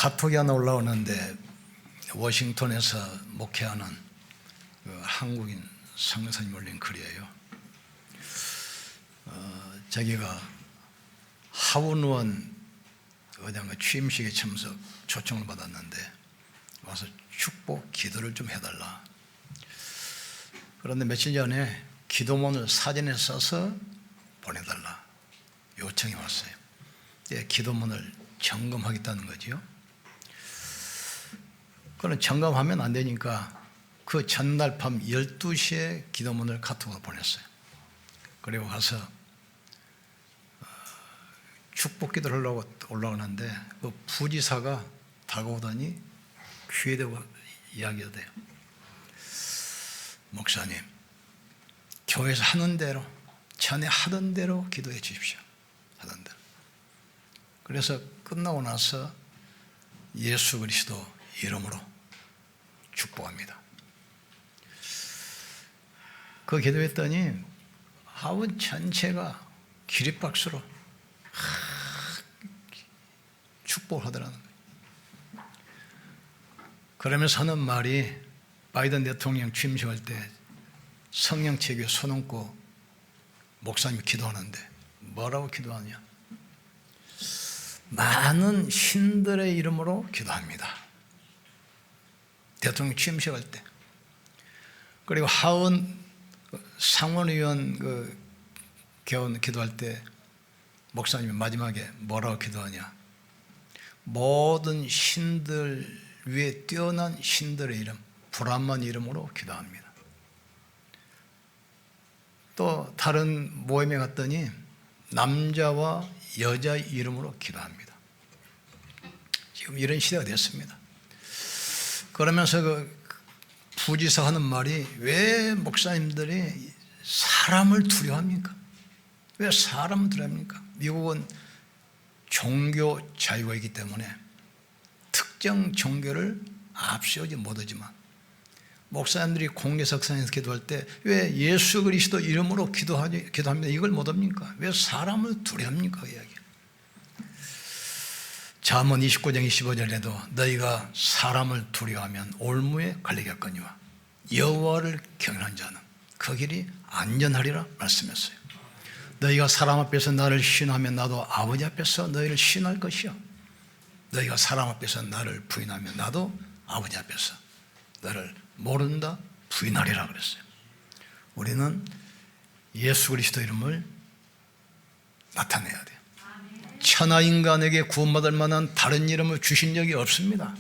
카톡이 하나 올라오는데 워싱턴에서 목회하는 그 한국인 선교사님 올린 글이에요. 자기가 하원의원 어딘가 취임식에 참석 초청을 받았는데 와서 축복 기도를 좀 해달라. 그런데 며칠 전에 기도문을 사진에 써서 보내달라 요청이 왔어요. 기도문을 점검하겠다는 거죠. 그는 점검하면 안 되니까 그 전날 밤 12시에 기도문을 카톡으로 보냈어요. 그리고 가서 축복 기도를 하려고 올라오는데 그 부지사가 다가오더니 귀에 대고 이야기하대요. 목사님, 교회에서 하는 대로, 전에 하던 대로 기도해 주십시오. 하던 대로. 그래서 끝나고 나서 예수 그리스도 이름으로 축복합니다. 그 기도했더니 하원 전체가 기립박수로 축복을 하더라는 거예요. 그러면서 하는 말이 바이든 대통령 취임식할 때 성령체교에 손 얹고 목사님이 기도하는데 뭐라고 기도하냐? 많은 신들의 이름으로 기도합니다. 대통령 취임식할 때. 그리고 하원 상원의원 개원 기도할 때 목사님이 마지막에 뭐라고 기도하냐? 모든 신들 위에 뛰어난 신들의 이름, 브라만 이름으로 기도합니다. 또 다른 모임에 갔더니 남자와 여자 이름으로 기도합니다. 지금 이런 시대가 됐습니다. 그러면서 그 부지사 하는 말이 왜 목사님들이 사람을 두려워합니까? 왜 사람을 두려워합니까? 미국은 종교 자유가 있기 때문에 특정 종교를 앞세우지 못하지만 목사님들이 공개석상에서 기도할 때 왜 예수 그리스도 이름으로 기도합니다. 이걸 못합니까? 왜 사람을 두려워합니까? 그 이야기. 잠언 29장 25절에도 너희가 사람을 두려워하면 올무에 걸리겠거니와 여호와를 경외하는 자는 그 길이 안전하리라 말씀했어요. 너희가 사람 앞에서 나를 신하면 나도 아버지 앞에서 너희를 신할 것이요. 너희가 사람 앞에서 나를 부인하면 나도 아버지 앞에서 너를 모른다 부인하리라 그랬어요. 우리는 예수 그리스도 이름을 나타내야 돼요. 천하 인간에게 구원받을 만한 다른 이름을 주신 적이 없습니다.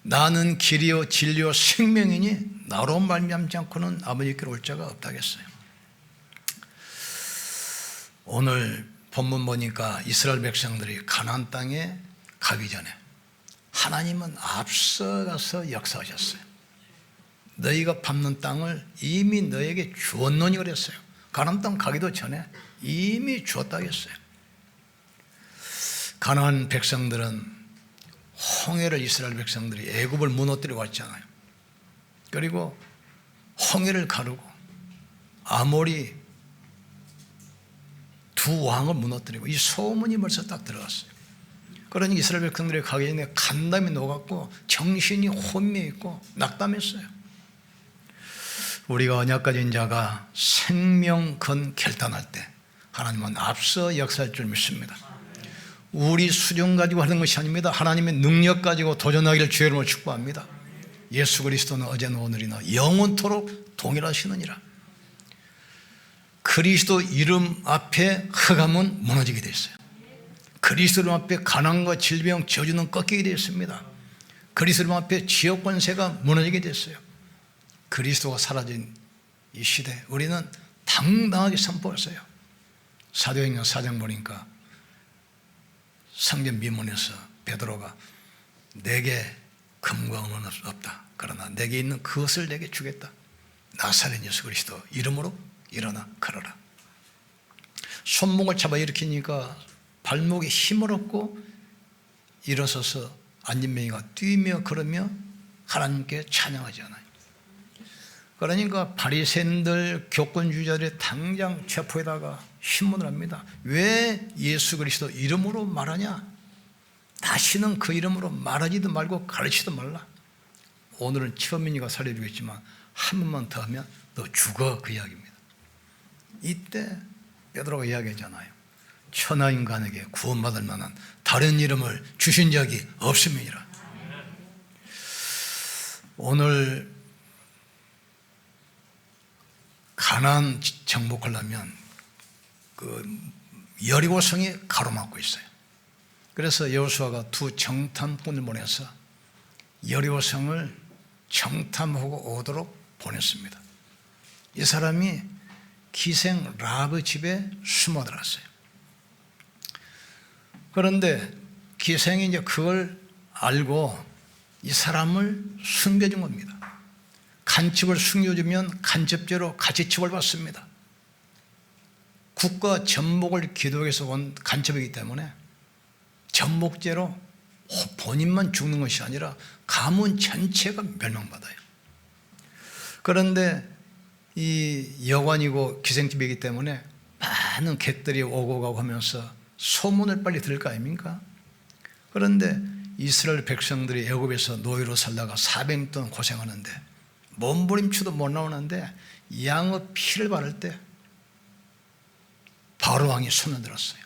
나는 길이요 진리요 생명이니 나로 말미암지 않고는 아버지께로 올 자가 없다겠어요. 오늘 본문 보니까 이스라엘 백성들이 가나안 땅에 가기 전에 하나님은 앞서가서 역사하셨어요. 너희가 밟는 땅을 이미 너에게 주었노니 그랬어요. 가나안 땅 가기도 전에 이미 주었다겠어요. 가나안 백성들은 홍해를 이스라엘 백성들이 애굽을 무너뜨려 왔잖아요. 그리고 홍해를 가르고 아모리 두 왕을 무너뜨리고 이 소문이 벌써 딱 들어갔어요. 그러니 이스라엘 백성들이 가기 전에 간담이 녹았고 정신이 혼미해 있고 낙담했어요. 우리가 언약 가진 자가 생명건 결단할 때 하나님은 앞서 역사할 줄 믿습니다. 우리 수준 가지고 하는 것이 아닙니다. 하나님의 능력 가지고 도전하기를 주의 이름으로 축복합니다. 예수 그리스도는 어제나 오늘이나 영원토록 동일하시느니라. 그리스도 이름 앞에 흑암은 무너지게 되어 있어요. 그리스도 이름 앞에 가난과 질병, 저주는 꺾이게 되어 있습니다. 그리스도 이름 앞에 지역 권세가 무너지게 됐어요. 그리스도가 사라진 이 시대 우리는 당당하게 선포했어요. 사도행전 4장 보니까 성전 미문에서 베드로가 내게 금과 은은 없다. 그러나 내게 있는 그것을 내게 주겠다. 나사렛 예수 그리스도 이름으로 일어나 걸어라. 손목을 잡아 일으키니까 발목에 힘을 얻고 일어서서 안진뱅이가 뛰며 걸으며 하나님께 찬양하지 않아요. 그러니까 바리새인들 교권주의자들이 당장 체포에다가 신문을 합니다. 왜 예수 그리스도 이름으로 말하냐? 다시는 그 이름으로 말하지도 말고 가르치지도 말라. 오늘은 최민희가 살려주겠지만 한 번만 더 하면 너 죽어, 그 이야기입니다. 이때 베드로가 이야기하잖아요. 천하 인간에게 구원받을 만한 다른 이름을 주신 적이 없음이니라. 오늘 가나안 정복하려면 그 여리고성이 가로막고 있어요. 그래서 여호수아가 두 정탐꾼을 보내서 여리고성을 정탐하고 오도록 보냈습니다. 이 사람이 기생 라합의 집에 숨어 들어갔어요. 그런데 기생이 이제 그걸 알고 이 사람을 숨겨준 겁니다. 간첩을 숨겨주면 간첩죄로 같이 처벌받습니다. 국가 전복을 기도해서 온 간첩이기 때문에 전복죄로 본인만 죽는 것이 아니라 가문 전체가 멸망받아요. 그런데 이 여관이고 기생집이기 때문에 많은 객들이 오고 가고 하면서 소문을 빨리 들을 거 아닙니까? 그런데 이스라엘 백성들이 애굽에서 노예로 살다가 400년 동안 고생하는데 몸부림치도 못 나오는데 양의 피를 바를 때 바로 왕이 손을 들었어요.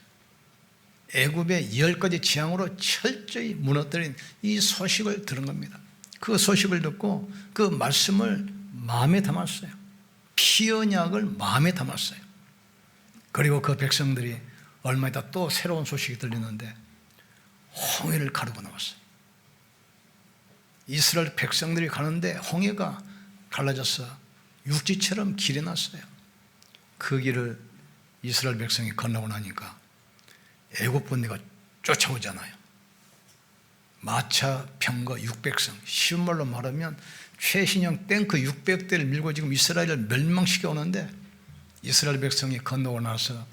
애굽의 10가지 재앙으로 철저히 무너뜨린 이 소식을 들은 겁니다. 그 소식을 듣고 그 말씀을 마음에 담았어요. 피 언약을 마음에 담았어요. 그리고 그 백성들이 얼마 있다 또 새로운 소식이 들리는데 홍해를 가르고 나왔어요. 이스라엘 백성들이 가는데 홍해가 갈라져서 육지처럼 길이 났어요. 그 길을 이스라엘 백성이 건너고 나니까 애굽 군대가 쫓아오잖아요. 마차, 병거 600성, 쉬운 말로 말하면 최신형 탱크 600대를 밀고 지금 이스라엘을 멸망시켜 오는데 이스라엘 백성이 건너고 나서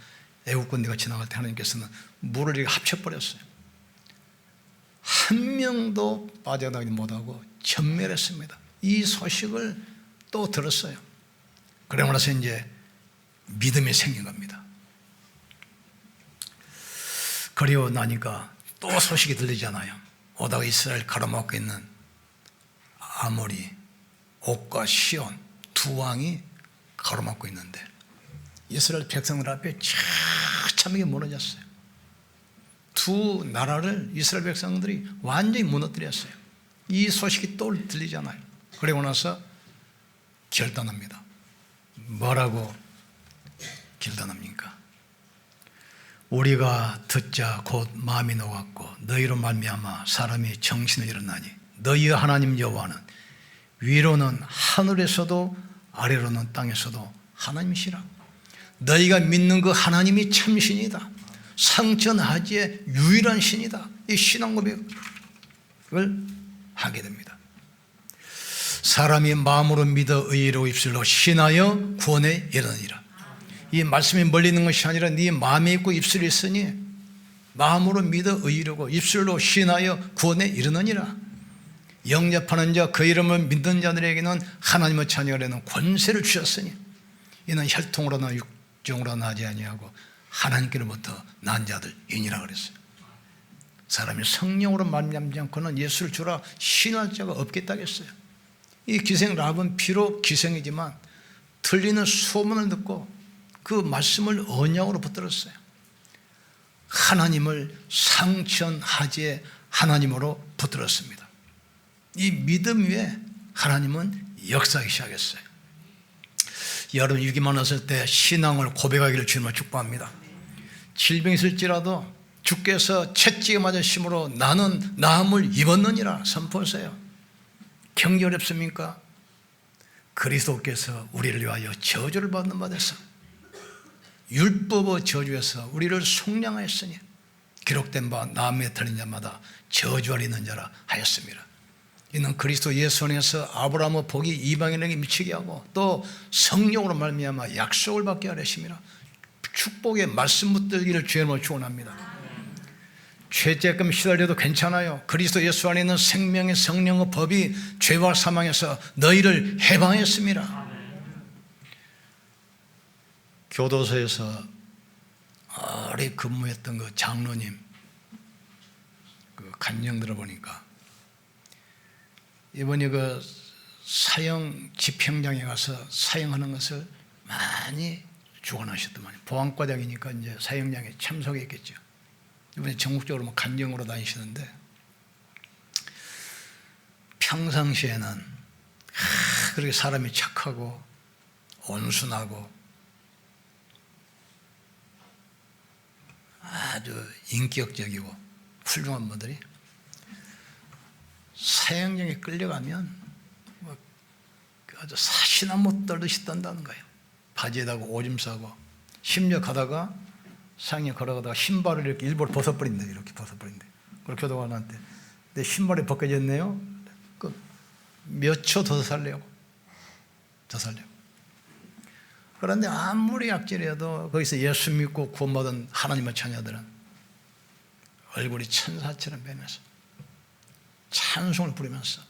애굽 군대가 지나갈 때 하나님께서는 물을 이렇게 합쳐버렸어요. 한 명도 빠져나가지 못하고 전멸했습니다. 이 소식을 또 들었어요. 그러고 나서 이제 믿음이 생긴 겁니다. 그리고 나니까 또 소식이 들리잖아요. 오다가 이스라엘 가로막고 있는 아모리, 옥과 시온 두 왕이 가로막고 있는데 이스라엘 백성들 앞에 처참하게 무너졌어요. 두 나라를 이스라엘 백성들이 완전히 무너뜨렸어요. 이 소식이 또 들리잖아요. 그러고 나서 결단합니다. 뭐라고 결단합니까? 우리가 듣자 곧 마음이 녹았고 너희로 말미암아 사람이 정신을 잃었나니 너희의 하나님 여호와는 위로는 하늘에서도 아래로는 땅에서도 하나님이시라. 너희가 믿는 그 하나님이 참 신이다. 상천하지의 유일한 신이다. 이 신앙 고백을 하게 됩니다. 사람이 마음으로 믿어 의로 입술로 신하여 구원에 이르느니라. 이 말씀이 멀리 있는 것이 아니라 네 마음에 있고 입술에 있으니 마음으로 믿어 의로고 입술로 신하여 구원에 이르느니라. 영접하는 자 그 이름을 믿는 자들에게는 하나님의 자녀가 되는 권세를 주셨으니 이는 혈통으로나 육정으로 나지 아니하고 하나님께로부터 난 자들이니라 그랬어요. 사람이 성령으로 말미암지 않고는 예수를 주라 신할 자가 없겠다 했어요. 이 기생 라합은 비록 기생이지만 들리는 소문을 듣고 그 말씀을 언약으로 붙들었어요. 하나님을 상천하지의 하나님으로 붙들었습니다. 이 믿음 위에 하나님은 역사하기 시작했어요. 여러분 위기만 왔을 때 신앙을 고백하기를 주님을 축복합니다. 질병이 있을지라도 주께서 채찍에 맞은 힘으로 나는 나음을 입었느니라 선포하세요. 경기 어렵습니까? 그리스도께서 우리를 위하여 저주를 받는 바 되사 율법의 저주에서 우리를 속량하였으니 기록된 바 나음에 들린 자마다 저주 아래 있는 자라 하였습니다. 이는 그리스도 예수 안에서 아브라함의 복이 이방인에게 미치게 하고 또 성령으로 말미암아 약속을 받게 하려심이라. 축복의 말씀 붙들기를 주님으로 축원합니다. 죄죄금 시달려도 괜찮아요. 그리스도 예수 안에 있는 생명의 성령의 법이 죄와 사망에서 너희를 해방했습니다. 교도소에서 오래 근무했던 그 장로님, 그 간증 들어보니까 이번에 그 사형 집행장에 가서 사형하는 것을 많이 주관하셨더만요. 보안과장이니까 이제 사형장에 참석했겠죠. 이번에 전국적으로 뭐 간증으로 다니시는데 평상시에는 그렇게 사람이 착하고 온순하고 아주 인격적이고 훌륭한 분들이 사형장에 끌려가면 뭐 아주 사시나 못 떨듯이 떤다는 거예요. 바지에다가 오줌 싸고 심지어 가다가 상에 걸어가다가 신발을 이렇게 일부러 벗어버린다. 이렇게 벗어버린다. 그걸 교도관한테 내 신발이 벗겨졌네요. 몇 초 더 살려고. 그런데 아무리 약질해도 거기서 예수 믿고 구원받은 하나님의 자녀들은 얼굴이 천사처럼 변해서 찬송을 부르면서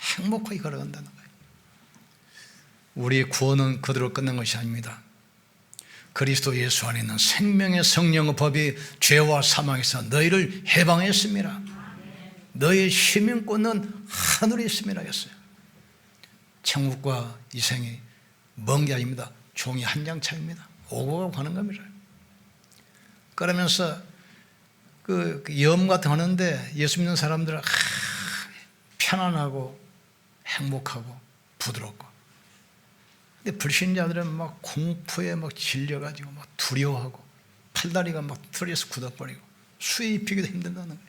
행복하게 걸어간다는 거예요. 우리의 구원은 그대로 끝난 것이 아닙니다. 그리스도 예수 안에 있는 생명의 성령의 법이 죄와 사망에서 너희를 해방했습니다. 너희의 시민권은 하늘에 있음이라 했어요. 천국과 이 생이 먼 게 아닙니다. 종이 한 장 차입니다. 오고 가고 가는 겁니다. 그러면서 그 염 같은 거 하는데 예수 믿는 사람들은 편안하고 행복하고 부드럽고, 근데 불신자들은 막 공포에 막 질려가지고 막 두려워하고 팔다리가 막 털에서 굳어버리고 수에 입히기도 힘든다는 거예요.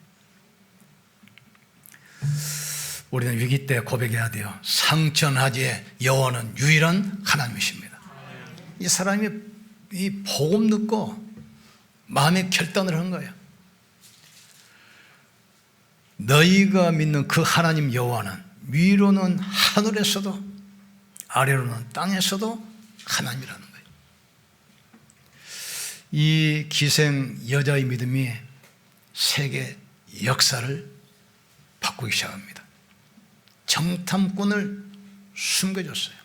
우리는 위기 때 고백해야 돼요. 상천하지의 여호와는 유일한 하나님이십니다. 이 사람이 이 복음 듣고 마음의 결단을 한 거예요. 너희가 믿는 그 하나님 여호와는 위로는 하늘에서도 아래로는 땅에서도 하나님이라는 거예요. 이 기생 여자의 믿음이 세계 역사를 바꾸기 시작합니다. 정탐꾼을 숨겨줬어요.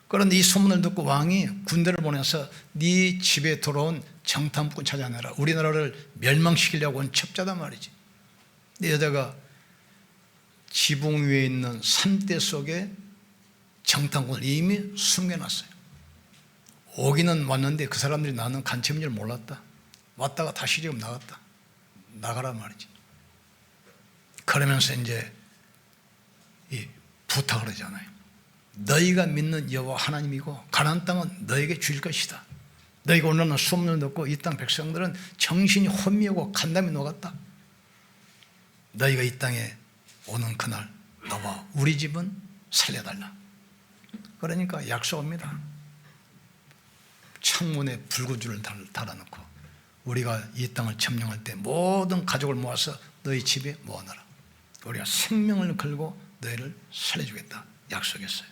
그런데 이 소문을 듣고 왕이 군대를 보내서 네 집에 들어온 정탐꾼 찾아내라. 우리나라를 멸망시키려고 온 첩자단 말이지. 근데 여자가 지붕 위에 있는 산대 속에 정탐꾼을 이미 숨겨놨어요. 오기는 왔는데 그 사람들이 나는 간첩인 줄 몰랐다. 왔다가 다시 지금 나가란 말이지. 그러면서 이제 이 부탁을 하잖아요. 너희가 믿는 여호와 하나님이고 가나안 땅은 너에게 주일 것이다. 너희가 오늘날 소문을 듣고 이 땅 백성들은 정신이 혼미하고 간담이 녹았다. 너희가 이 땅에 오는 그날 너와 우리 집은 살려달라. 그러니까 약속합니다. 창문에 불구줄을 달아놓고 우리가 이 땅을 점령할 때 모든 가족을 모아서 너희 집에 모아놔라. 우리가 생명을 걸고 너희를 살려주겠다 약속했어요.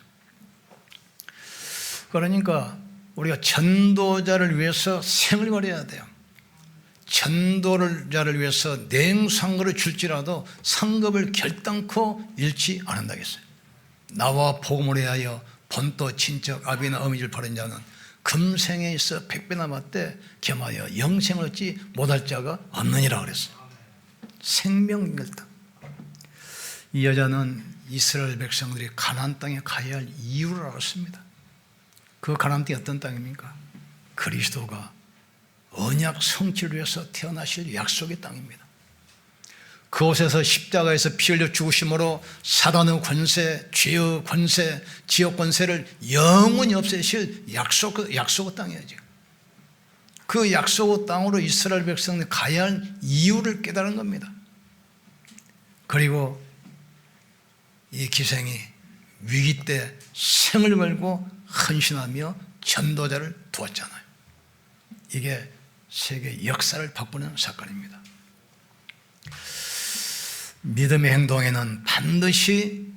그러니까 우리가 전도자를 위해서 생을 걸어야 돼요. 전도자를 위해서 냉상거를 줄지라도 상급을 결단코 잃지 않는다겠어요. 나와 복음을 위하여 본토 친척 아비나 어미를 버린 자는 금생에 있어 100배나 맞되 겸하여 영생을 얻지 못할 자가 없느니라 그랬어요. 생명 결단. 이 여자는 이스라엘 백성들이 가나안 땅에 가야 할 이유를 알았습니다. 그 가나안 땅이 어떤 땅입니까? 그리스도가 언약 성취를 위해서 태어나실 약속의 땅입니다. 그곳에서 십자가에서 피 흘려 죽으심으로 사단의 권세, 죄의 권세, 지옥 권세를 영원히 없애실 약속의 땅이에요. 그 약속의 땅으로 이스라엘 백성들이 가야 할 이유를 깨달은 겁니다. 그리고 이 기생이 위기 때 생을 걸고 헌신하며 전도자를 도왔잖아요. 이게 세계 역사를 바꾸는 사건입니다. 믿음의 행동에는 반드시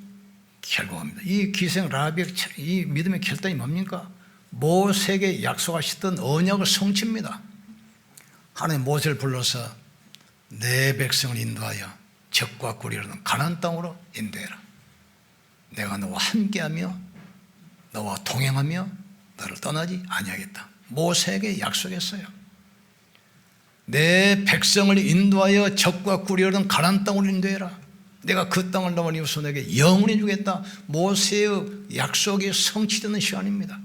결과입니다. 이 기생 라합의 이 믿음의 결단이 뭡니까? 모세에게 약속하셨던 언약을 성취입니다. 하나님 모세를 불러서 내 백성을 인도하여 적과 꿀이라는 가나안 땅으로 인도해라. 내가 너와 함께하며 너와 동행하며 너를 떠나지 아니하겠다. 모세에게 약속했어요. 내 백성을 인도하여 적과 꿀이르는 가나안 땅으로 인도해라. 내가 그 땅을 너와 네 후손에게 영원히 주겠다. 모세의 약속이 성취되는 시간입니다.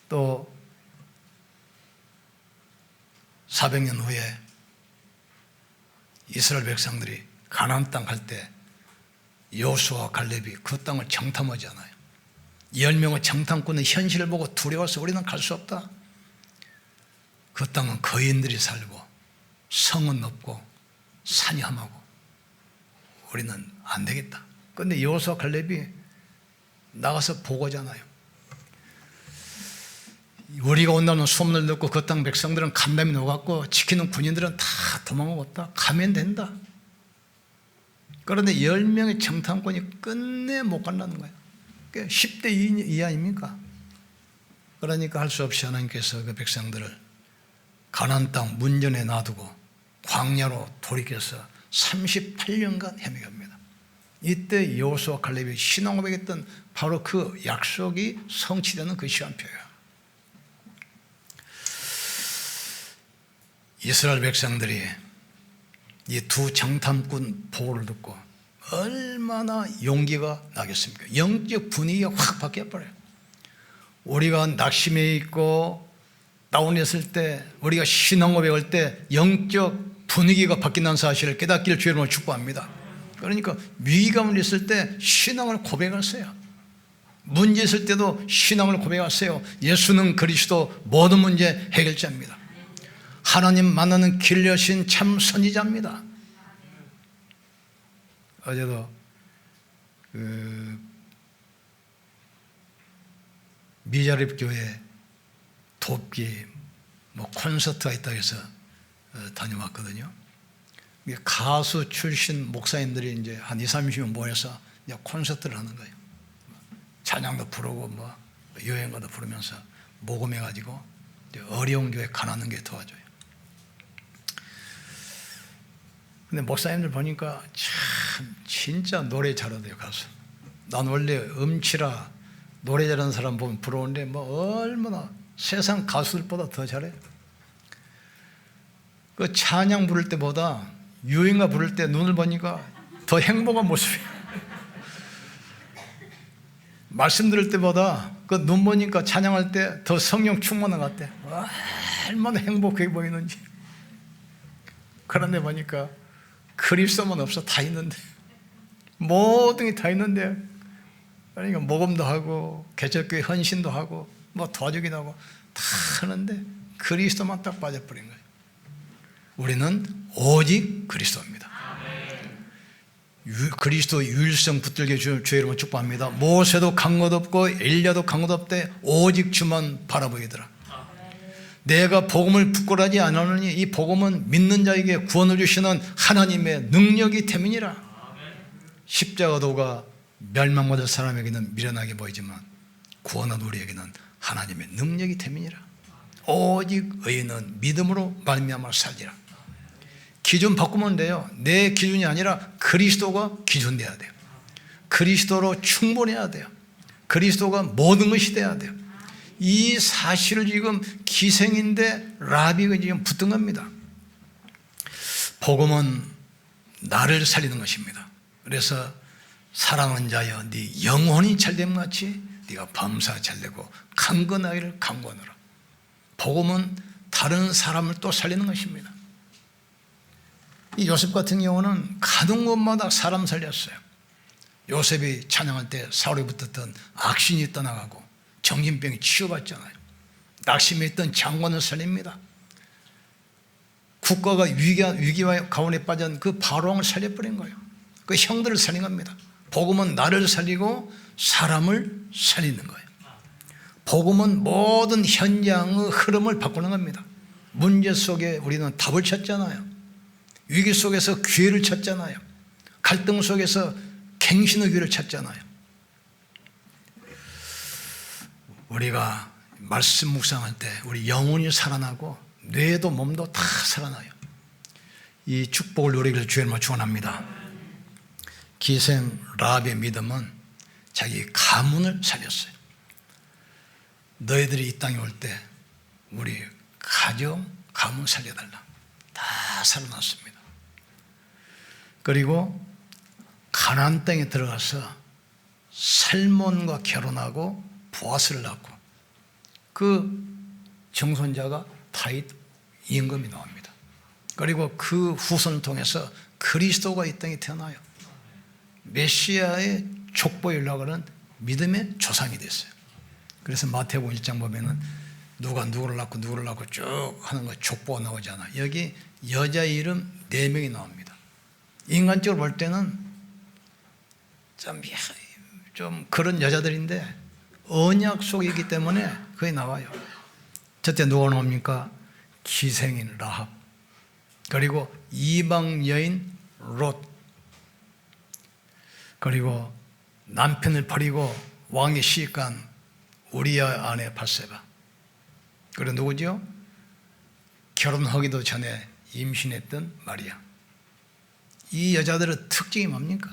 또 400년 후에 이스라엘 백성들이 가나안 땅 갈 때 여호수아와 갈렙이 그 땅을 정탐하잖아요. 10명의 정탐꾼은 현실을 보고 두려워서 우리는 갈 수 없다. 그 땅은 거인들이 살고 성은 없고 산이 험하고 우리는 안 되겠다. 그런데 여호수아 갈렙이 나가서 보고잖아요. 우리가 온다는 소문을 듣고 그 땅 백성들은 간담이 녹았고 지키는 군인들은 다 도망갔다. 가면 된다. 그런데 10명의 정탐꾼이 끝내 못 간다는 거예요. 10대 2 아닙니까? 그러니까 할 수 없이 하나님께서 그 백성들을 가나안 땅 문전에 놔두고 광야로 돌이켜서 38년간 헤매게 합니다. 이때 여호수아 갈렙이 신앙 고백했던 바로 그 약속이 성취되는 그 시간표예요. 이스라엘 백성들이 이 두 정탐꾼 보고를 듣고 얼마나 용기가 나겠습니까? 영적 분위기가 확 바뀌어버려요. 우리가 낙심해 있고 다운했을 때, 우리가 신앙 고백할 때 영적 분위기가 바뀐다는 사실을 깨닫기를 주의 이름으로 축복합니다. 그러니까 위기감을 있을 때 신앙을 고백하세요. 문제 있을 때도 신앙을 고백하세요. 예수는 그리스도 모든 문제 해결자입니다. 하나님 만나는 길 여신 참 선지자입니다. 어제도 미자립 교회 돕기 콘서트가 있다고 해서 다녀왔거든요. 가수 출신 목사님들이 이제 한 20-30명 모여서 이제 콘서트를 하는 거예요. 찬양도 부르고 유행가도 부르면서 모금해가지고 어려운 교회 가난한 교회 도와줘요. 근데 목사님들 보니까 참 진짜 노래 잘하대요. 가수. 난 원래 음치라 노래 잘하는 사람 보면 부러운데 얼마나 세상 가수들보다 더 잘해요. 그 찬양 부를 때보다 유행가 부를 때 눈을 보니까 더 행복한 모습이에요. 말씀 들을 때보다 그 눈 보니까 찬양할 때 더 성령 충만한 것 같아. 얼마나 행복해 보이는지. 그런데 보니까 그리스도만 없어. 다 있는데, 모든 게 다 있는데, 그러니까 모금도 하고 개척교회 헌신도 하고 도와주기도 하고 다 하는데 그리스도만 딱 빠져버린 거예요. 우리는 오직 그리스도입니다. 그리스도 유일성 붙들게 주의 이름으로 축복합니다. 모세도 간 것 없고 엘리야도 간 것 없대. 오직 주만 바라보이더라. 내가 복음을 부끄러워하지 않으니 이 복음은 믿는 자에게 구원을 주시는 하나님의 능력이 됨이니라. 십자가도가 멸망받을 사람에게는 미련하게 보이지만 구원은 우리에게는 하나님의 능력이 됨이니라. 오직 의인은 믿음으로 말미암아 살리라. 기준 바꾸면 돼요. 내 기준이 아니라 그리스도가 기준 돼야 돼요. 그리스도로 충분해야 돼요. 그리스도가 모든 것이 돼야 돼요. 이 사실을 지금 기생인데 라비가 지금 붙은 겁니다. 복음은 나를 살리는 것입니다. 그래서 사랑하는 자여 네 영혼이 잘됨 같이 네가 범사가 잘되고 강건하기를 강건하라. 복음은 다른 사람을 또 살리는 것입니다. 이 요셉 같은 경우는 가는 곳마다 사람 살렸어요. 요셉이 찬양할 때 사울이 붙었던 악신이 떠나가고 정신병이 치유받잖아요. 낙심에 있던 장관을 살립니다. 국가가 위기와 가운데 빠진 그 바로왕을 살려버린 거예요. 그 형들을 살린 겁니다. 복음은 나를 살리고 사람을 살리는 거예요. 복음은 모든 현장의 흐름을 바꾸는 겁니다. 문제 속에 우리는 답을 찾잖아요. 위기 속에서 기회를 찾잖아요. 갈등 속에서 갱신의 기회를 찾잖아요. 우리가 말씀 묵상할 때 우리 영혼이 살아나고 뇌도 몸도 다 살아나요. 이 축복을 누리기를 주의 이름으로 축원합니다. 기생 라합의 믿음은 자기 가문을 살렸어요. 너희들이 이 땅에 올 때 우리 가정, 가문 살려달라. 다 살아났습니다. 그리고 가나안 땅에 들어가서 살몬과 결혼하고 보아스를 낳고 그 정손자가 다윗 임금이 나옵니다. 그리고 그 후손을 통해서 그리스도가 이 땅에 태어나요. 메시아의 족보이라고 하는 믿음의 조상이 됐어요. 그래서 마태복음 1장 보면은 누가 누구를 낳고 누구를 낳고 쭉 하는 거 족보가 나오잖아. 여기 여자 이름 4명이 나옵니다. 인간적으로 볼 때는 좀 그런 여자들인데 언약 속에 있기 때문에 그게 나와요. 저때 누가 나옵니까? 기생인 라합, 그리고 이방 여인 롯, 그리고 남편을 버리고 왕의 시집간 우리아 아내 밧세바, 그리고 누구죠? 결혼하기도 전에 임신했던 마리아. 이 여자들의 특징이 뭡니까?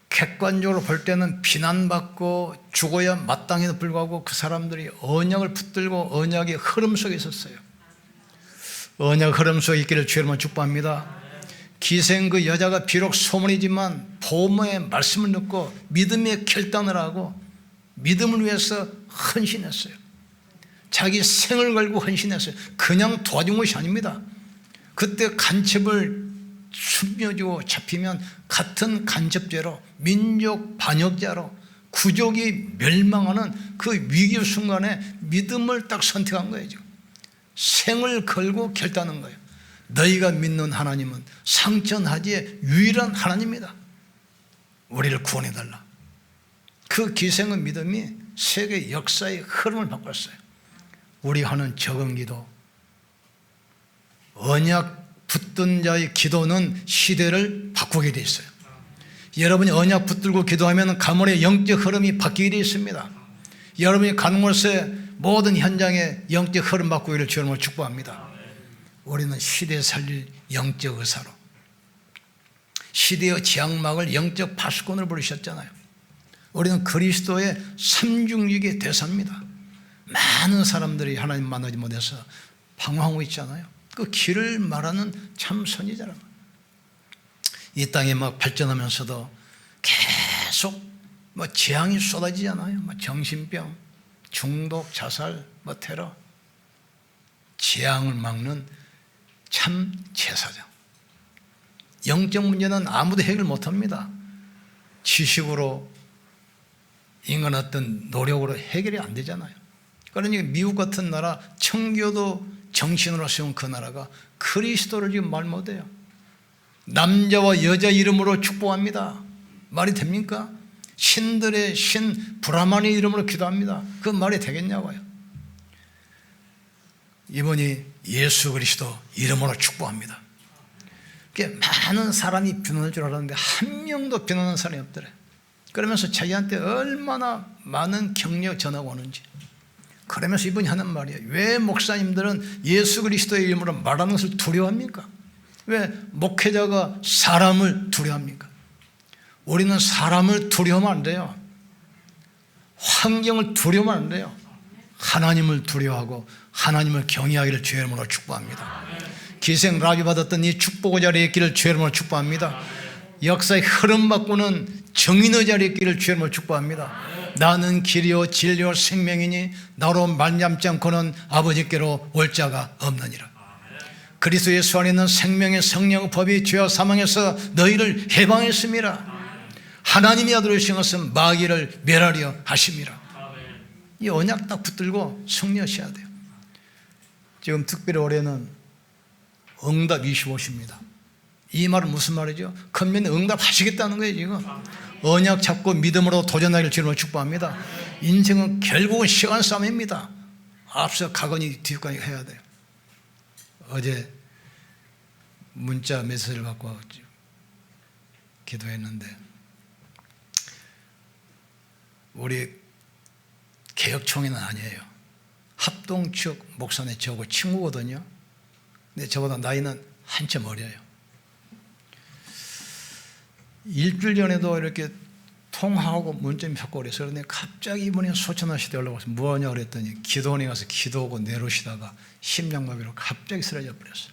객관적으로 볼 때는 비난받고 죽어야 마땅해도 불구하고 그 사람들이 언약을 붙들고 언약의 흐름 속에 있었어요. 언약 흐름 속에 있기를 주님으로 축복합니다. 기생 그 여자가 비록 소문이지만 보험의 말씀을 듣고 믿음의 결단을 하고 믿음을 위해서 헌신했어요. 자기 생을 걸고 헌신했어요. 그냥 도와준 것이 아닙니다. 그때 간첩을 숨겨주고 잡히면 같은 간첩죄로 민족 반역자로 구족이 멸망하는 그 위기 순간에 믿음을 딱 선택한 거예요. 생을 걸고 결단한 거예요. 너희가 믿는 하나님은 상천하지의 유일한 하나님이다. 우리를 구원해달라. 그 기생의 믿음이 세계 역사의 흐름을 바꿨어요. 우리 하는 적은 기도, 언약 붙든 자의 기도는 시대를 바꾸게 되어 있어요. 여러분이 언약 붙들고 기도하면 가문의 영적 흐름이 바뀌게 되어 있습니다. 여러분이 가는 곳에 모든 현장에 영적 흐름 바꾸기를 주님으로 축복합니다. 우리는 시대에 살릴 영적 의사로, 시대의 지향막을 영적 파수꾼을 부르셨잖아요. 우리는 그리스도의 삼중직의 대사입니다. 많은 사람들이 하나님 만나지 못해서 방황하고 있잖아요. 그 길을 말하는 참 선지자라고. 이 땅에 막 발전하면서도 계속 재앙이 쏟아지잖아요. 정신병, 중독, 자살, 테러. 재앙을 막는 참 제사장. 영적 문제는 아무도 해결 못합니다. 지식으로 인간 어떤 노력으로 해결이 안 되잖아요. 그러니까 미국 같은 나라, 청교도 정신으로 세운 그 나라가 그리스도를 지금 말 못해요. 남자와 여자 이름으로 축복합니다. 말이 됩니까? 신들의 신 브라만의 이름으로 기도합니다. 그 말이 되겠냐고요. 이번이 예수 그리스도 이름으로 축복합니다. 많은 사람이 비난할 줄 알았는데 한 명도 비난하는 사람이 없더래. 그러면서 자기한테 얼마나 많은 격려 전화가 오는지. 그러면서 이분이 하는 말이에요. 왜 목사님들은 예수 그리스도의 이름으로 말하는 것을 두려워합니까? 왜 목회자가 사람을 두려워합니까? 우리는 사람을 두려워하면 안 돼요. 환경을 두려워하면 안 돼요. 하나님을 두려워하고 하나님을 경외하기를 주의 이름으로 축복합니다. 기생 라비 받았던 이 축복의 자리에 있기를 주의 이름으로 축복합니다. 역사의 흐름 바꾸는 정인의 자리에 있기를 주의 이름으로 축복합니다. 나는 길이요 진리요 생명이니 나로 말미암지 않고는 아버지께로 올 자가 없느니라. 그리스도 예수 안에 있는 생명의 성령의 법이 죄와 사망에서 너희를 해방했음이라. 하나님의 아들을 오신 것은 마귀를 멸하려 하심이라. 이 언약 딱 붙들고 승리하셔야 돼요. 지금 특별히 올해는 응답 25시입니다. 이 말은 무슨 말이죠? 큰면에 응답하시겠다는 거예요. 지금 언약 잡고 믿음으로 도전하기를 주님으로 축복합니다. 인생은 결국은 시간 싸움입니다. 앞서 가거니 뒤가거니 해야 돼요. 어제 문자 메시지를 받고 기도했는데 우리 개혁총회는 아니에요. 합동 측 목사님 저하고 친구거든요. 근데 저보다 나이는 한참 어려요. 일주일 전에도 이렇게 통화하고 문점이 자꾸 그래서 그런데 갑자기 이번에 소천하시대 올라와서 뭐하냐 그랬더니 기도원에 가서 기도하고 내려오시다가 심장마비로 갑자기 쓰러져 버렸어요.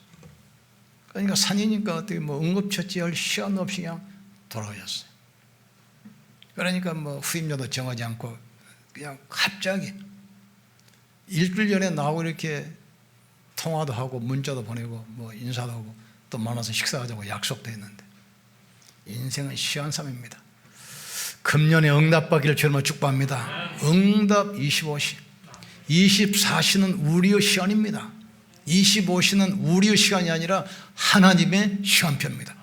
그러니까 산이니까 어떻게 뭐 응급처치할 시간 없이 그냥 돌아오셨어요. 그러니까 뭐 후임자도 정하지 않고 그냥 갑자기 일주일 전에 나하고 이렇게 통화도 하고 문자도 보내고 뭐 인사도 하고 또 만나서 식사하자고 약속도 했는데 인생은 시한삼입니다. 금년에 응답받기를 주님으로 축복합니다. 응답 25시 24시는 우리의 시간입니다. 25시는 우리의 시간이 아니라 하나님의 시간표입니다.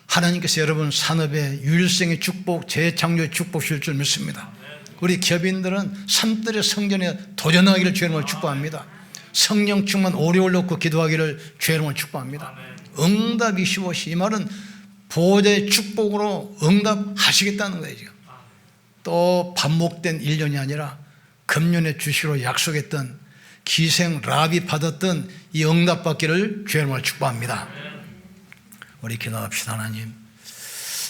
하나님께서 여러분 산업의 유일성의 축복, 재창조의 축복 주실 줄 믿습니다. 우리 기업인들은 산들의 성전에 도전하기를 주의 이름으로 축복합니다. 성령 충만 오래올 놓고 기도하기를 주의 이름으로 축복합니다. 응답 25시 이 말은 보호자의 축복으로 응답하시겠다는 거예요. 지금. 또 반복된 1년이 아니라 금년에 주시기로 약속했던 기생 랍이 받았던 이 응답받기를 주의 이름으로 축복합니다. 우리 기도합시다. 하나님,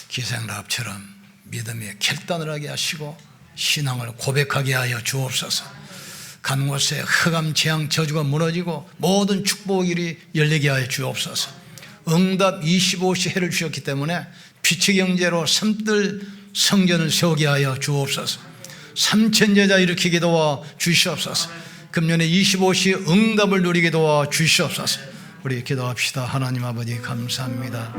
기생 랍처럼 믿음의 결단을 하게 하시고 신앙을 고백하게 하여 주옵소서. 간 곳에 흑암 재앙 저주가 무너지고 모든 축복의 길이 열리게 하여 주옵소서. 응답 25시 해를 주셨기 때문에 빛의 경제로 삼들 성전을 세우게 하여 주옵소서. 3천 제자 일으키게 도와 주시옵소서. 금년에 25시 응답을 누리게 도와 주시옵소서. 우리 기도합시다. 하나님 아버지 감사합니다.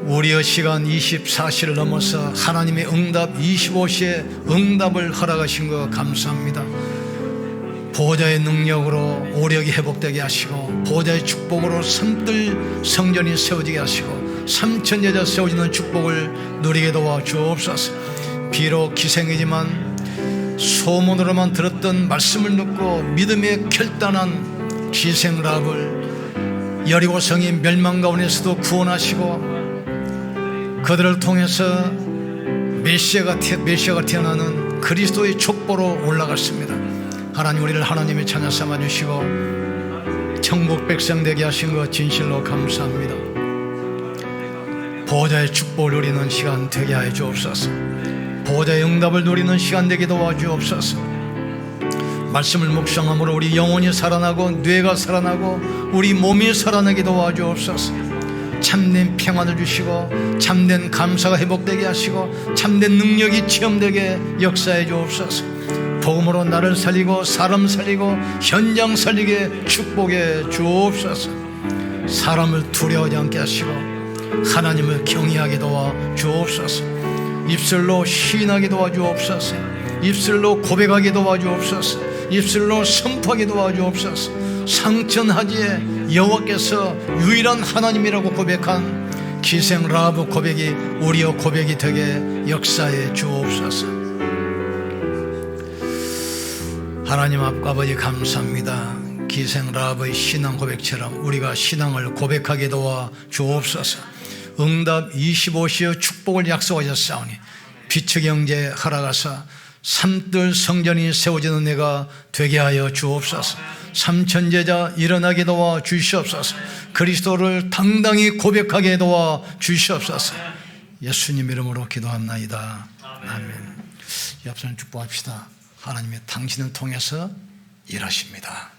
우리의 시간 24시를 넘어서 하나님의 응답 25시에 응답을 허락하신 것 감사합니다. 보호자의 능력으로 오력이 회복되게 하시고 보호자의 축복으로 산들 성전이 세워지게 하시고 3천 제자 세워지는 축복을 누리게 도와 주옵소서. 비록 기생이지만 소문으로만 들었던 말씀을 듣고 믿음에 결단한 기생 랍을 여리고성이 멸망 가운데서도 구원하시고 그들을 통해서 메시아가 태어나는 그리스도의 족보로 올라갔습니다. 하나님, 우리를 하나님의 자녀 삼아주시고 천국 백성 되게 하신 것 진실로 감사합니다. 보호자의 축복을 누리는 시간 되게 하여 주옵소서. 보호자의 응답을 누리는 시간 되게 도와주옵소서. 말씀을 묵상함으로 우리 영혼이 살아나고 뇌가 살아나고 우리 몸이 살아나게 도와주옵소서. 참된 평안을 주시고 참된 감사가 회복되게 하시고 참된 능력이 체험되게 역사해 주옵소서. 복음으로 나를 살리고 사람 살리고 현장 살리게 축복해 주옵소서. 사람을 두려워하지 않게 하시고 하나님을 경외하게 도와 주옵소서. 입술로 시인하게 도와 주옵소서. 입술로 고백하게 도와 주옵소서. 입술로 선포하게 도와 주옵소서. 상천하지에 여호와께서 유일한 하나님이라고 고백한 기생 라합 고백이 우리의 고백이 되게 역사해 주옵소서. 하나님 아버지 감사합니다. 기생 라합의 신앙 고백처럼 우리가 신앙을 고백하게 도와 주옵소서. 응답 25시의 축복을 약속하셨사오니 빛의 경제에 허락하사 삼들 성전이 세워지는 내가 되게 하여 주옵소서. 삼천 제자 일어나게 도와 주시옵소서. 그리스도를 당당히 고백하게 도와 주시옵소서. 예수님 이름으로 기도합나이다. 아멘. 옆선 축복합시다. 하나님의 당신을 통해서 일하십니다.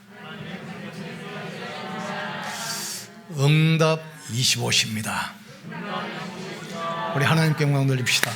응답 25시입니다. 우리 하나님께 영광 돌립시다.